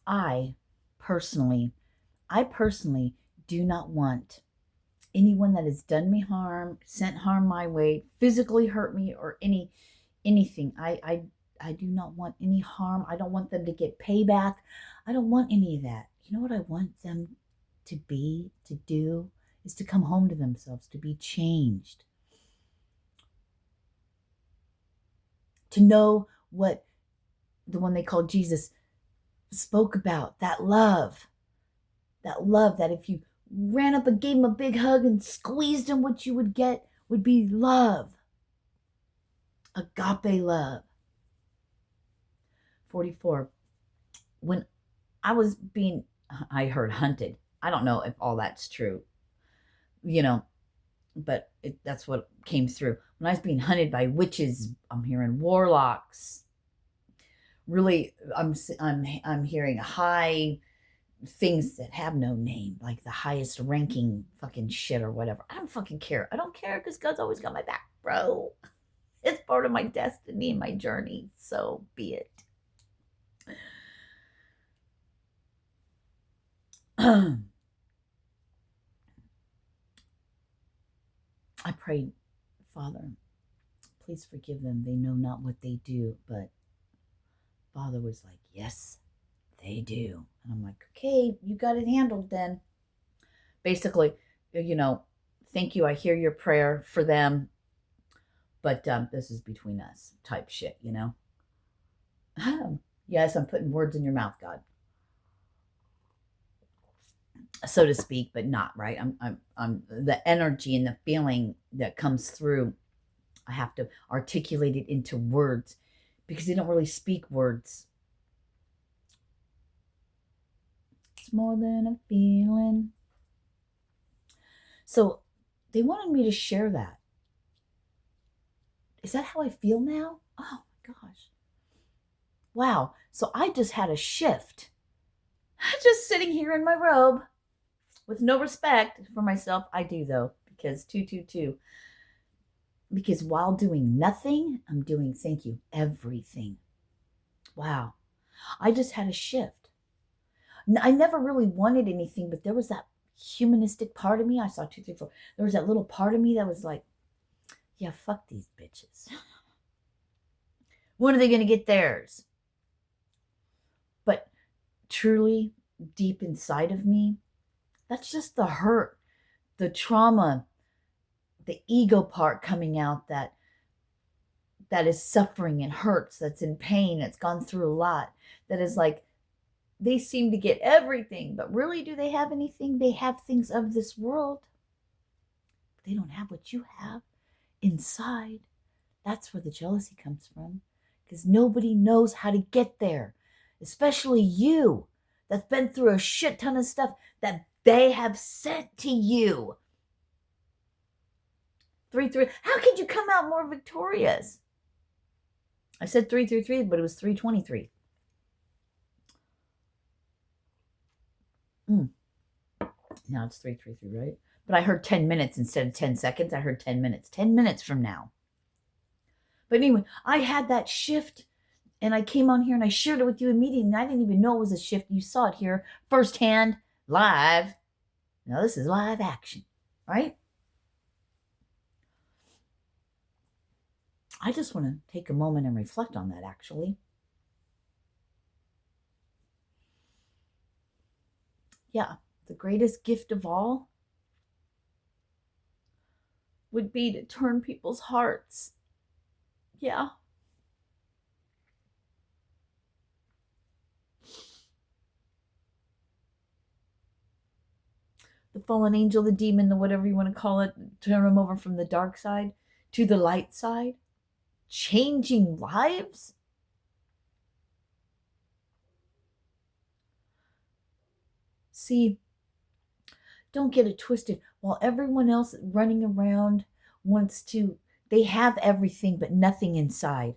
I personally, do not want anyone that has done me harm, sent harm my way, physically hurt me, or anything. I do not want any harm. I don't want them to get payback. I don't want any of that. You know what I want them to be, to do, is to come home to themselves, to be changed, to know what the one they call Jesus spoke about, that love, that if you ran up and gave him a big hug and squeezed him, what you would get would be love, agape love. 44. When I heard hunted. I don't know if all that's true, but that's what came through. When I was being hunted by witches, I'm hearing warlocks. Really, I'm hearing high things that have no name, like the highest ranking fucking shit or whatever. I don't fucking care. I don't care because God's always got my back, bro. It's part of my destiny and my journey. So be it. I prayed, Father, please forgive them. They know not what they do. But Father was like, yes, they do. And I'm like, okay, you got it handled then. Basically, thank you. I hear your prayer for them. But this is between us type shit, Yes, I'm putting words in your mouth, God, so to speak, but not, right? I'm the energy and the feeling that comes through. I have to articulate it into words because they don't really speak words. It's more than a feeling. So they wanted me to share that. Is that how I feel now? Oh my gosh. Wow. So I just had a shift. Just sitting here in my robe with no respect for myself. I do though, because 222. Because while doing nothing, I'm doing, thank you, everything. Wow. I just had a shift. I never really wanted anything, but there was that humanistic part of me. I saw 2, 3, 4. There was that little part of me that was like, yeah, fuck these bitches. When are they going to get theirs? But truly, deep inside of me, that's just the hurt, the trauma, the ego part coming out that is suffering and hurts, that's in pain, that's gone through a lot, that is like, they seem to get everything, but really, do they have anything? They have things of this world. They don't have what you have inside. That's where the jealousy comes from, because nobody knows how to get there, especially you that's been through a shit ton of stuff that they have sent to you. 3-3. How could you come out more victorious? I said 3-3, but it was 3-23. Now it's 3-3, right? But I heard 10 minutes instead of 10 seconds. I heard 10 minutes. 10 minutes from now. But anyway, I had that shift, and I came on here and I shared it with you immediately, and I didn't even know it was a shift. You saw it here firsthand, live. Now this is live action, right? I just want to take a moment and reflect on that, actually. Yeah, the greatest gift of all would be to turn people's hearts. Yeah. The fallen angel, the demon, the whatever you want to call it, turn them over from the dark side to the light side, changing lives. See, don't get it twisted. While everyone else running around wants to, they have everything but nothing inside.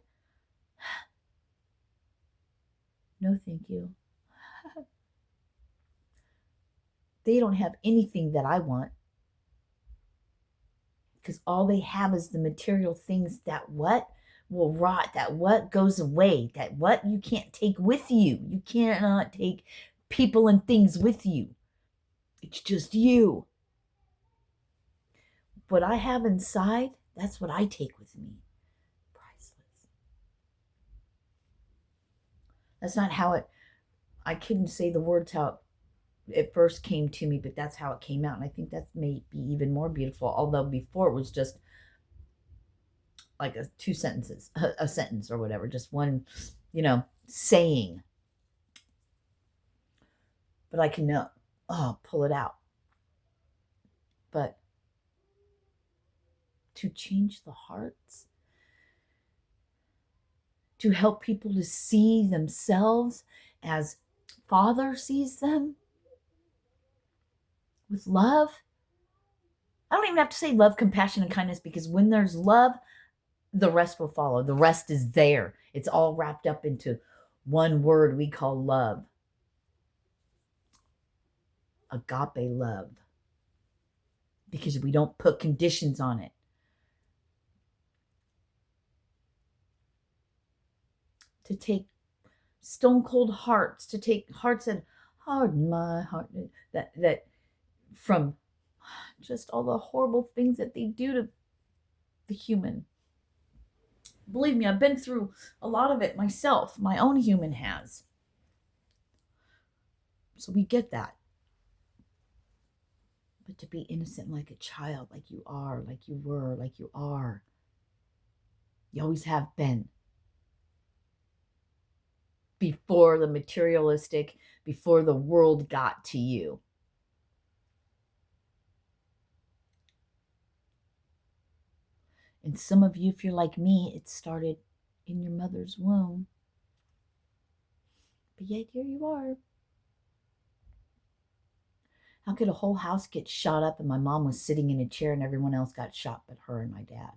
No, thank you. They don't have anything that I want, because all they have is the material things that what? will rot, that what goes away, that what you can't take with you. You cannot take people and things with you. It's just you. What I have inside, that's what I take with me. Priceless. That's not how I couldn't say the words how it first came to me, but that's how it came out. And I think that may be even more beautiful. Although before it was just like two sentences, a sentence or whatever, just one, saying. But I can pull it out. But to change the hearts, to help people to see themselves as Father sees them with love. I don't even have to say love, compassion, and kindness, because when there's love, the rest will follow. The rest is there. It's all wrapped up into one word we call love. Agape love. Because we don't put conditions on it. To take stone cold hearts, to take hearts that harden my heart, that from just all the horrible things that they do to the human. Believe me, I've been through a lot of it myself. My own human has. So we get that. But to be innocent like a child, like you are, like you were, like you are. You always have been. Before the materialistic, before the world got to you. And some of you, if you're like me, it started in your mother's womb. But yet here you are. How could a whole house get shot up and my mom was sitting in a chair and everyone else got shot but her and my dad?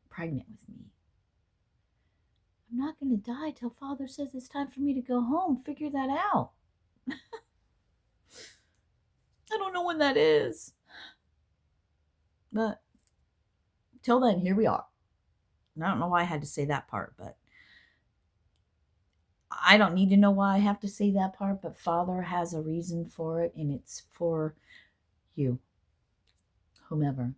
Pregnant with me. I'm not going to die till Father says it's time for me to go home. Figure that out. I don't know when that is. But till then, here we are. And I don't know why I had to say that part, but I don't need to know why I have to say that part, but Father has a reason for it, and it's for you, whomever.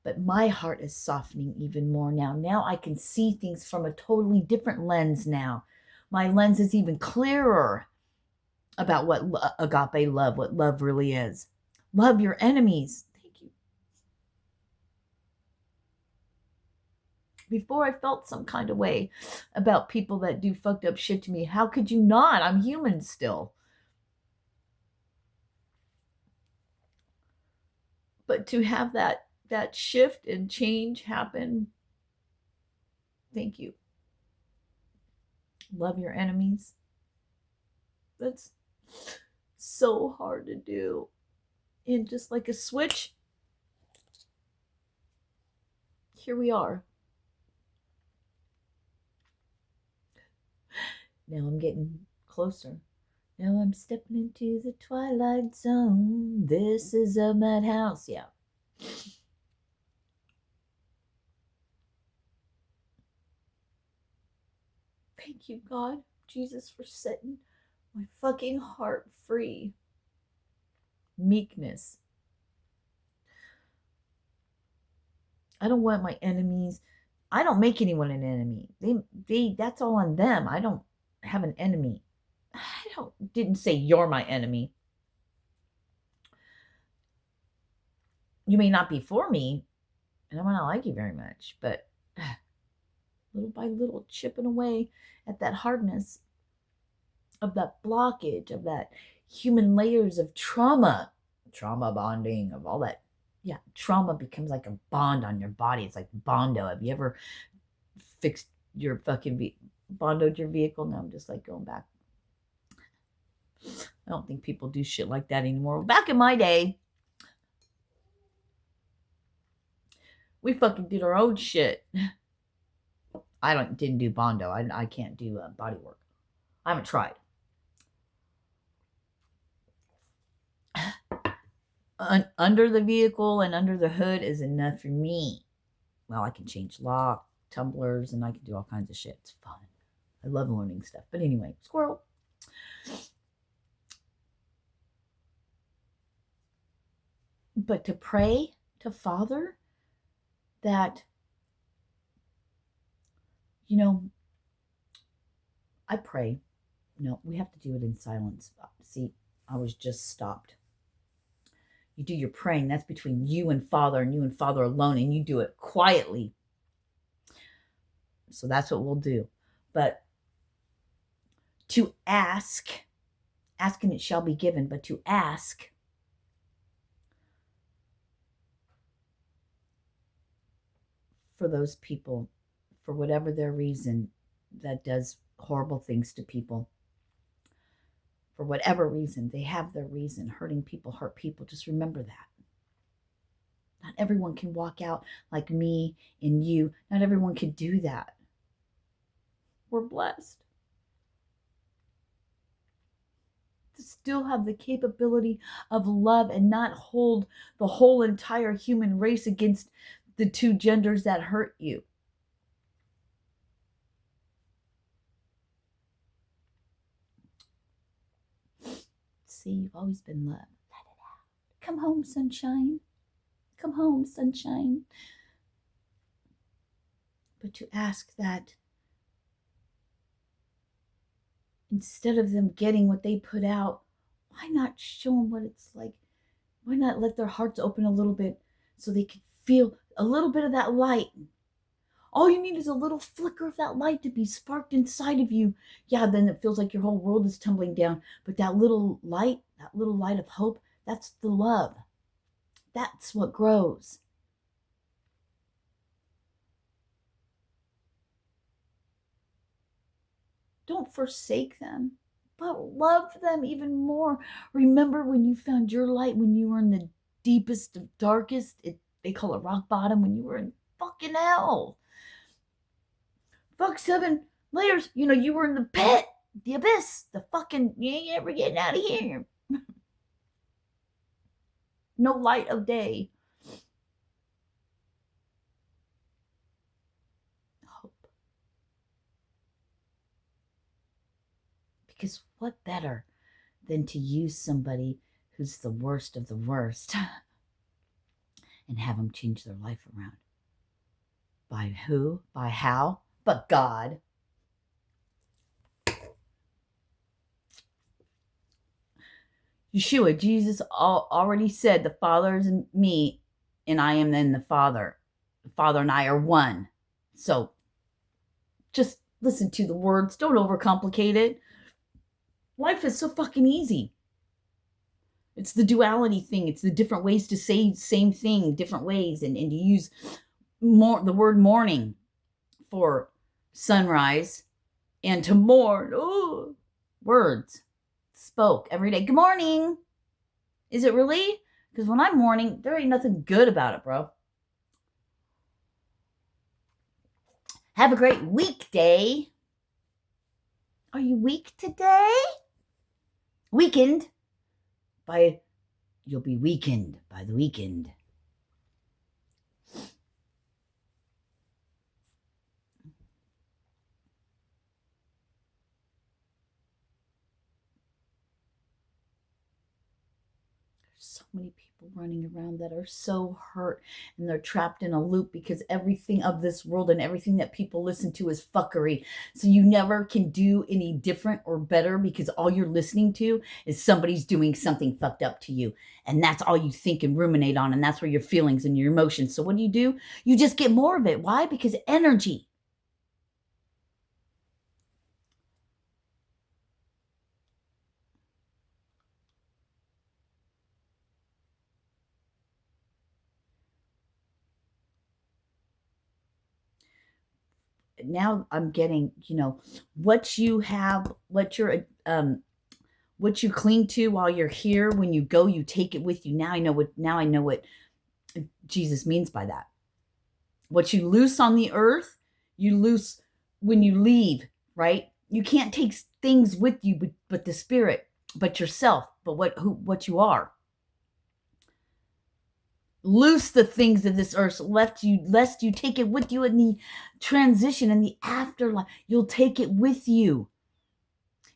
But my heart is softening even more now. Now I can see things from a totally different lens now. My lens is even clearer about what agape love, what love really is. Love your enemies. Thank you. Before I felt some kind of way about people that do fucked up shit to me. How could you not? I'm human still. But to have that shift and change happen, thank you. Love your enemies. That's so hard to do. And just like a switch, here we are. Now I'm getting closer. Now I'm stepping into the twilight zone. This is a madhouse. Yeah. Thank you, God, Jesus, for setting my fucking heart free. Meekness. I don't want my enemies. I don't make anyone an enemy. They that's all on them. I don't have an enemy. Didn't say you're my enemy. You may not be for me, and I might not like you very much, but little by little, chipping away at that hardness of that blockage, of that human layers of trauma bonding, of all that. Yeah, trauma becomes like a bond on your body. It's like Bondo. Have you ever fixed your fucking bondoed your vehicle? No, I'm just like going back. I don't think people do shit like that anymore. Back in my day, we fucking did our own shit. I didn't do Bondo. I can't do body work. I haven't tried. under the vehicle and under the hood is enough for me. Well, I can change lock, tumblers, and I can do all kinds of shit. It's fun. I love learning stuff. But anyway, squirrel. But to pray to Father that, I pray. No, we have to do it in silence. See, I was just stopped. You do your praying. That's between you and Father alone, and you do it quietly. So that's what we'll do. But to ask and it shall be given, but to ask for those people, for whatever their reason, that does horrible things to people. For whatever reason, they have their reason. Hurting people hurt people. Just remember that. Not everyone can walk out like me and you. Not everyone can do that. We're blessed to still have the capability of love and not hold the whole entire human race against the two genders that hurt you. See, you've always been loved. Let it out. Come home, sunshine. Come home, sunshine. But to ask that instead of them getting what they put out, why not show them what it's like? Why not let their hearts open a little bit so they can feel a little bit of that light? All you need is a little flicker of that light to be sparked inside of you. Yeah, then it feels like your whole world is tumbling down. But that little light of hope, that's the love. That's what grows. Don't forsake them, but love them even more. Remember when you found your light, when you were in the deepest of darkest, they call it rock bottom, when you were in fucking hell. Fuck 7 layers. You were in the pit, the abyss, the fucking, you ain't ever getting out of here. No light of day. Hope. Because what better than to use somebody who's the worst of the worst and have them change their life around? By who? By how? But God. Yeshua, Jesus already said, the Father is in me and I am in the Father. The Father and I are one. So just listen to the words. Don't overcomplicate it. Life is so fucking easy. It's the duality thing. It's the different ways to say same thing, different ways, and to use the word morning for sunrise and to mourn. Oh, words spoke every day. Good morning. Is it really? Because when I'm mourning, there ain't nothing good about it, bro. Have a great weekday. Are you weak today? Weakened. You'll be weakened by the weekend. So many people running around that are so hurt and they're trapped in a loop because everything of this world and everything that people listen to is fuckery. So you never can do any different or better because all you're listening to is somebody's doing something fucked up to you. And that's all you think and ruminate on. And that's where your feelings and your emotions. So what do? You just get more of it. Why? Because energy. Now I'm getting, what you have, what you cling to while you're here. When you go, you take it with you. Now I know what Jesus means by that. What you loose on the earth, you loose when you leave, right? You can't take things with you, but the spirit, but yourself, but what you are. Loose the things of this earth, lest you take it with you in the transition, in the afterlife. You'll take it with you.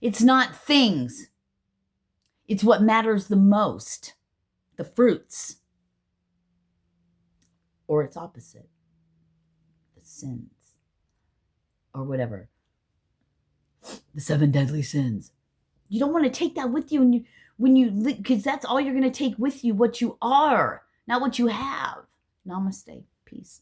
It's not things. It's what matters the most. The fruits. Or its opposite. The sins. Or whatever. The 7 deadly sins. You don't want to take that with you because that's all you're going to take with you, what you are, not what you have. Namaste. Peace.